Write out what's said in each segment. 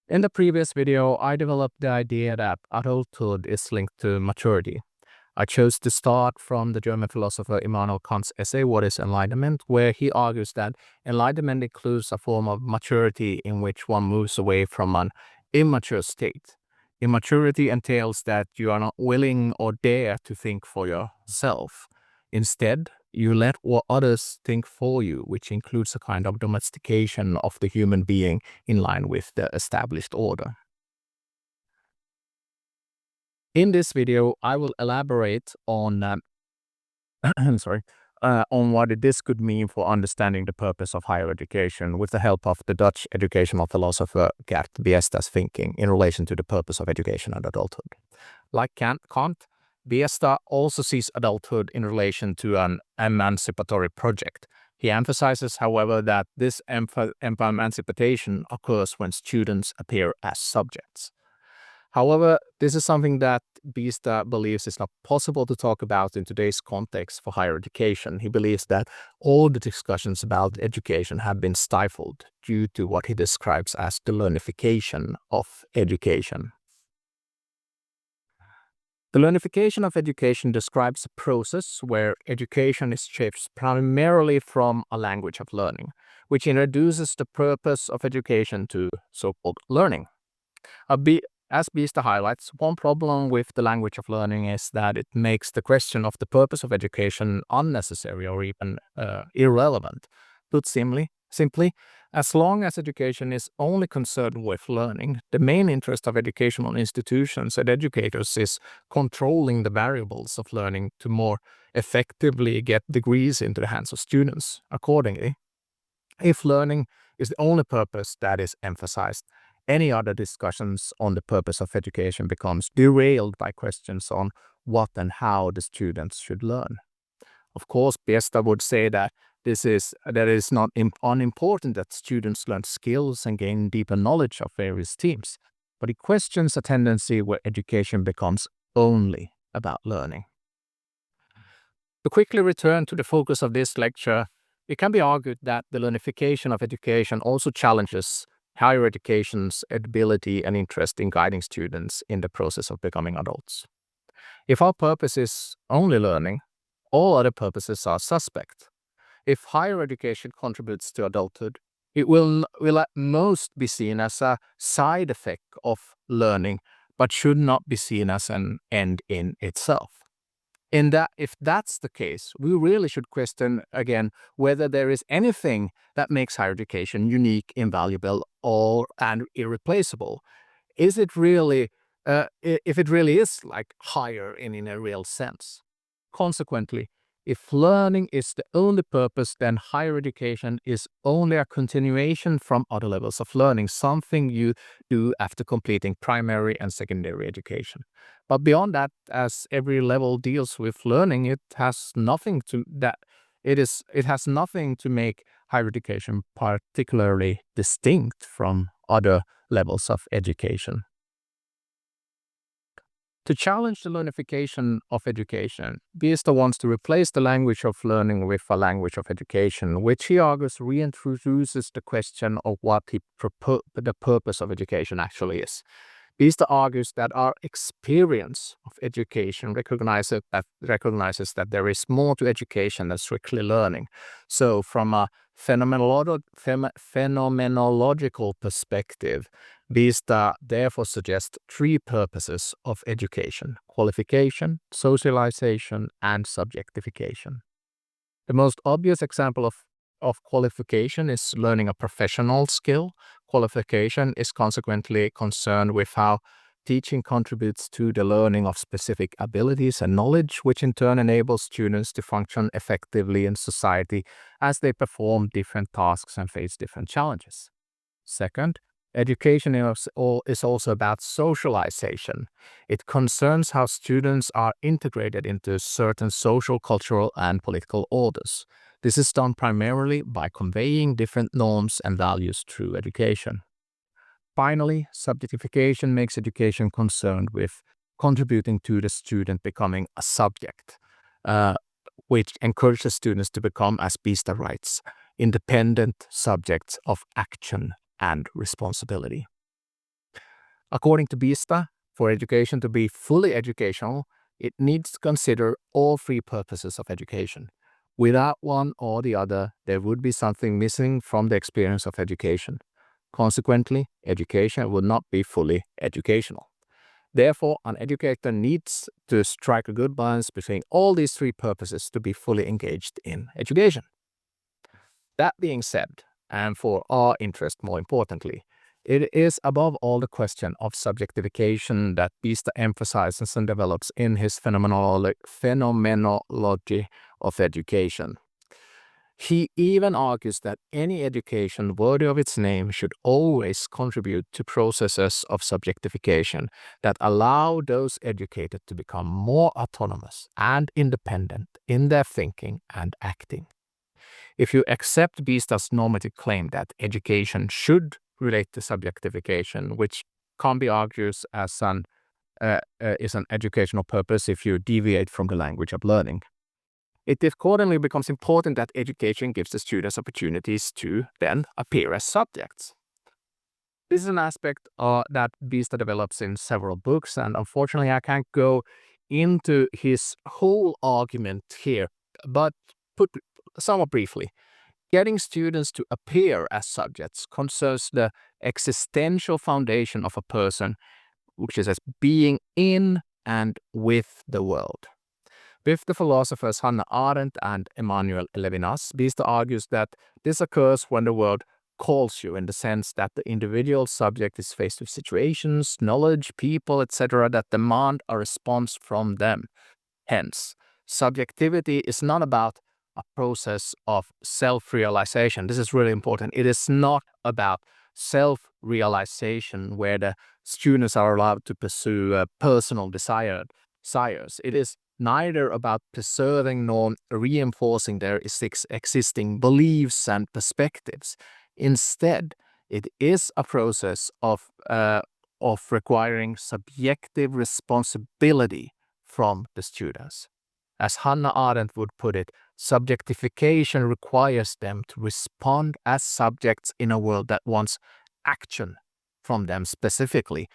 In the previous video, I developed the idea that adulthood is linked to maturity. I chose to start from the German philosopher Immanuel Kant's essay, What is Enlightenment?, where he argues that enlightenment includes a form of maturity in which one moves away from an immature state. Immaturity entails that you are not willing or dare to think for yourself. Instead, you let what others think for you, which includes a kind of domestication of the human being in line with the established order. In this video, I will elaborate on on what this could mean for understanding the purpose of higher education with the help of the Dutch educational philosopher Gert Biesta's thinking in relation to the purpose of education and adulthood. Like Kant, Biesta also sees adulthood in relation to an emancipatory project. He emphasizes, however, that this emancipation occurs when students appear as subjects. However, this is something that Biesta believes is not possible to talk about in today's context for higher education. He believes that all the discussions about education have been stifled due to what he describes as the learnification of education. The learnification of education describes a process where education is shaped primarily from a language of learning, which introduces the purpose of education to so-called learning. As Biesta highlights, one problem with the language of learning is that it makes the question of the purpose of education unnecessary or even irrelevant. Put simply, as long as education is only concerned with learning, the main interest of educational institutions and educators is controlling the variables of learning to more effectively get degrees into the hands of students. Accordingly, if learning is the only purpose that is emphasized, any other discussions on the purpose of education becomes derailed by questions on what and how the students should learn. Of course, Biesta would say that it is not unimportant that students learn skills and gain deeper knowledge of various themes, but he questions a tendency where education becomes only about learning. To quickly return to the focus of this lecture, it can be argued that the learnification of education also challenges higher education's ability and interest in guiding students in the process of becoming adults. If our purpose is only learning, all other purposes are suspect. If higher education contributes to adulthood, it will at most be seen as a side effect of learning, but should not be seen as an end in itself. If that's the case, we really should question again whether there is anything that makes higher education unique, invaluable, and irreplaceable. Is it really, if it really is like higher in a real sense? Consequently, if learning is the only purpose, then higher education is only a continuation from other levels of learning, something you do after completing primary and secondary education. But beyond that, as every level deals with learning, it has nothing to make higher education particularly distinct from other levels of education. To challenge the learnification of education, Biesta wants to replace the language of learning with a language of education, which he argues reintroduces the question of what the purpose of education actually is. Biesta argues that our experience of education recognizes that there is more to education than strictly learning. So from a phenomenological perspective, Biesta therefore suggests three purposes of education: qualification, socialization, and subjectification. The most obvious example of qualification is learning a professional skill. Qualification is consequently concerned with how teaching contributes to the learning of specific abilities and knowledge, which in turn enables students to function effectively in society as they perform different tasks and face different challenges. Second, education is also about socialization. It concerns how students are integrated into certain social, cultural, and political orders. This is done primarily by conveying different norms and values through education. Finally, subjectification makes education concerned with contributing to the student becoming a subject, which encourages students to become, as Biesta writes, independent subjects of action and responsibility. According to Biesta, for education to be fully educational, it needs to consider all three purposes of education. Without one or the other, there would be something missing from the experience of education. Consequently, education would not be fully educational. Therefore, an educator needs to strike a good balance between all these three purposes to be fully engaged in education. That being said, and for our interest more importantly, it is above all the question of subjectification that Biesta emphasizes and develops in his phenomenology of education. He even argues that any education worthy of its name should always contribute to processes of subjectification that allow those educated to become more autonomous and independent in their thinking and acting. If you accept Biesta's normative claim that education should relate to subjectification, which can be argued as is an educational purpose if you deviate from the language of learning, it accordingly becomes important that education gives the students opportunities to then appear as subjects. This is an aspect that Biesta develops in several books, and unfortunately I can't go into his whole argument here, but put somewhat briefly, getting students to appear as subjects concerns the existential foundation of a person, which is as being in and with the world. With the philosophers Hannah Arendt and Immanuel Levinas, Biesta argues that this occurs when the world calls you, in the sense that the individual subject is faced with situations, knowledge, people, etc. that demand a response from them. Hence, subjectivity is not about a process of self-realization. This is really important. It is not about self-realization where the students are allowed to pursue personal desires. It is neither about preserving nor reinforcing their existing beliefs and perspectives. Instead, it is a process of requiring subjective responsibility from the students. As Hannah Arendt would put it, subjectification requires them to respond as subjects in a world that wants action from them specifically,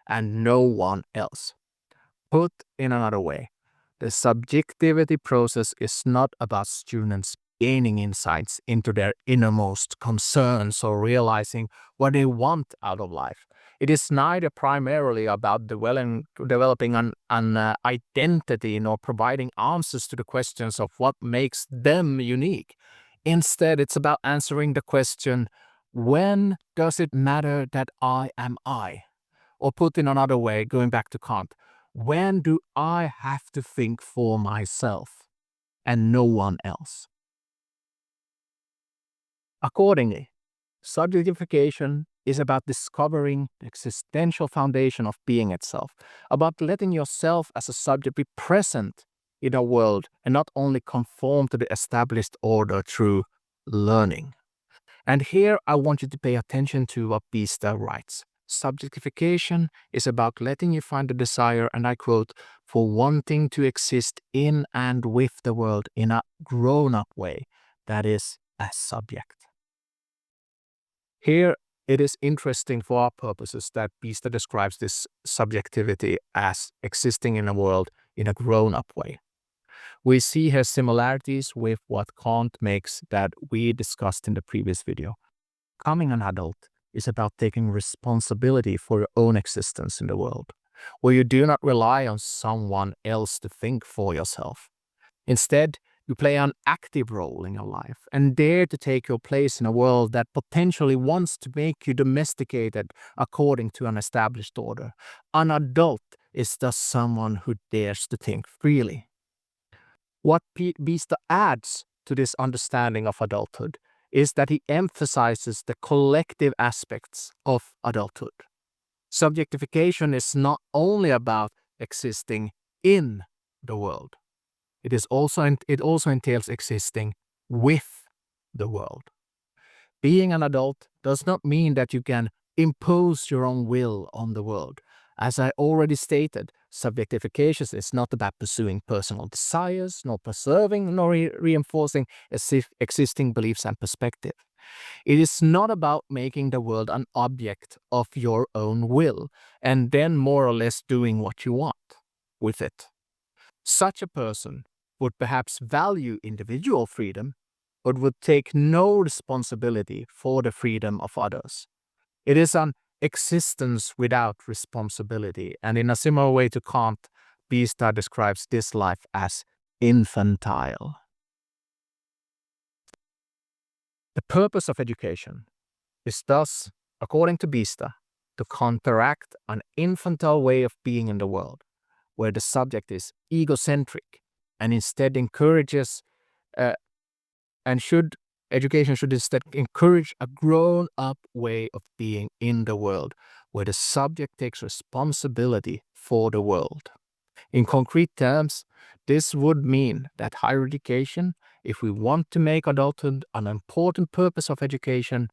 and no one else. Put in another way, the subjectivity process is not about students gaining insights into their innermost concerns or realizing what they want out of life. It is neither primarily about developing an identity nor providing answers to the questions of what makes them unique. Instead, it's about answering the question, when does it matter that I am I? Or put in another way, going back to Kant, when do I have to think for myself and no one else? Accordingly, subjectification is about discovering the existential foundation of being itself, about letting yourself as a subject be present in a world and not only conform to the established order through learning. And here I want you to pay attention to what Biesta writes. Subjectification is about letting you find the desire, and I quote, for wanting to exist in and with the world in a grown-up way, that is, as subject. Here, it is interesting for our purposes that Biesta describes this subjectivity as existing in a world in a grown-up way. We see here similarities with what Kant makes that we discussed in the previous video. Becoming an adult is about taking responsibility for your own existence in the world, where you do not rely on someone else to think for yourself. Instead, you play an active role in your life and dare to take your place in a world that potentially wants to make you domesticated according to an established order. An adult is thus someone who dares to think freely. What Biesta adds to this understanding of adulthood is that he emphasizes the collective aspects of adulthood. Subjectification is not only about existing in the world. It also entails existing with the world. Being an adult does not mean that you can impose your own will on the world. As I already stated, subjectification is not about pursuing personal desires, nor preserving nor reinforcing existing beliefs and perspective. It is not about making the world an object of your own will and then more or less doing what you want with it. Such a person would perhaps value individual freedom, but would take no responsibility for the freedom of others. It is an existence without responsibility, and in a similar way to Kant, Biesta describes this life as infantile. The purpose of education is thus, according to Biesta, to counteract an infantile way of being in the world, where the subject is egocentric and instead encourages uh, and should education should instead encourage a grown-up way of being in the world, where the subject takes responsibility for the world. In concrete terms, this would mean that higher education, if we want to make adulthood an important purpose of education,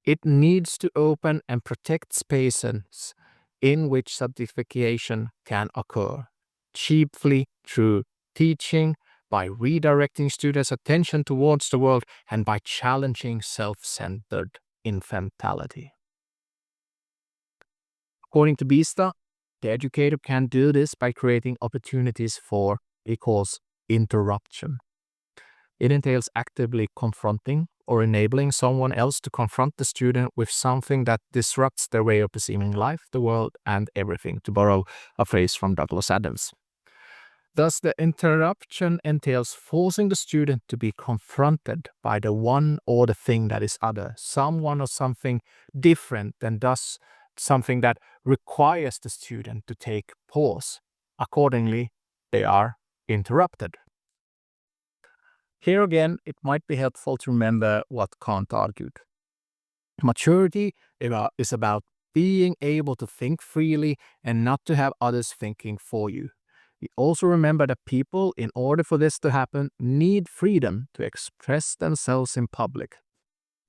it needs to open and protect spaces in which subjectification can occur, chiefly through teaching, by redirecting students' attention towards the world, and by challenging self-centered infantility. According to Biesta, the educator can do this by creating opportunities for, he calls, interruption. It entails actively confronting or enabling someone else to confront the student with something that disrupts their way of perceiving life, the world, and everything, to borrow a phrase from Douglas Adams. Thus, the interruption entails forcing the student to be confronted by the one or the thing that is other, someone or something different, and thus something that requires the student to take pause. Accordingly, they are interrupted. Here again, it might be helpful to remember what Kant argued. Maturity is about being able to think freely and not to have others thinking for you. We also remember that people, in order for this to happen, need freedom to express themselves in public.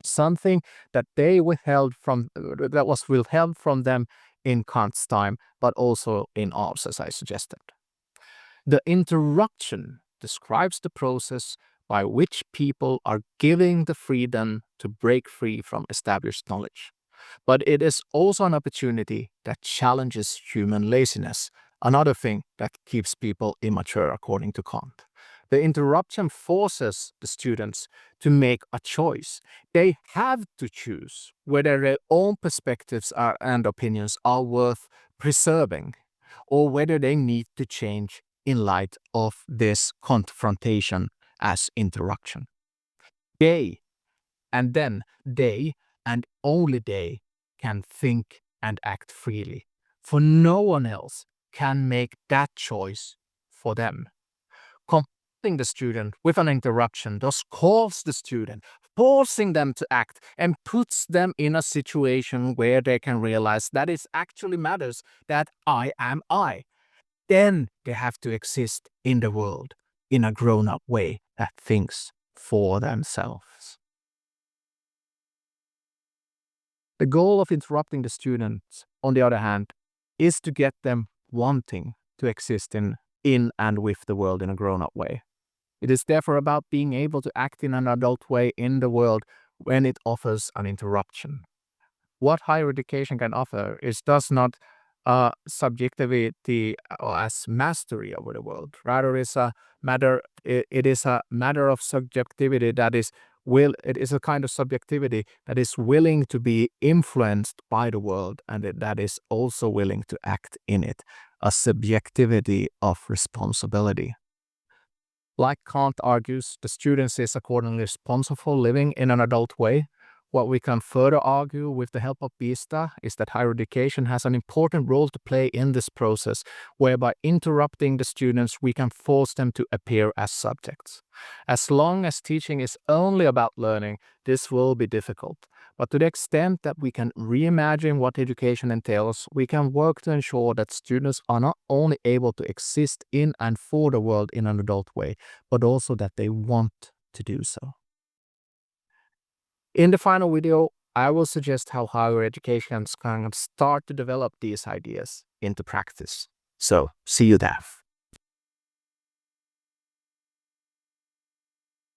Something that that was withheld from them in Kant's time, but also in ours, as I suggested. The interruption describes the process by which people are given the freedom to break free from established knowledge. But it is also an opportunity that challenges human laziness, another thing that keeps people immature, according to Kant. The interruption forces the students to make a choice. They have to choose whether their own perspectives and opinions are worth preserving, or whether they need to change in light of this confrontation as interruption. They, and only they, can think and act freely, for no one else can make that choice for them. Confronting the student with an interruption thus calls the student, forcing them to act, and puts them in a situation where they can realize that it actually matters that I am I. Then they have to exist in the world in a grown-up way that thinks for themselves. The goal of interrupting the students, on the other hand, is to get them wanting to exist in and with the world in a grown-up way. It is therefore about being able to act in an adult way in the world when it offers an interruption. What higher education can offer is thus not subjectivity as mastery over the world. Rather, it is a matter of subjectivity that is it is a kind of subjectivity that is willing to be influenced by the world, and that is also willing to act in it. A subjectivity of responsibility. Like Kant argues, the student is accordingly responsible for living in an adult way. What we can further argue with the help of Biesta is that higher education has an important role to play in this process, whereby interrupting the students, we can force them to appear as subjects. As long as teaching is only about learning, this will be difficult. But to the extent that we can reimagine what education entails, we can work to ensure that students are not only able to exist in and for the world in an adult way, but also that they want to do so. In the final video, I will suggest how higher education can start to develop these ideas into practice. So, see you there.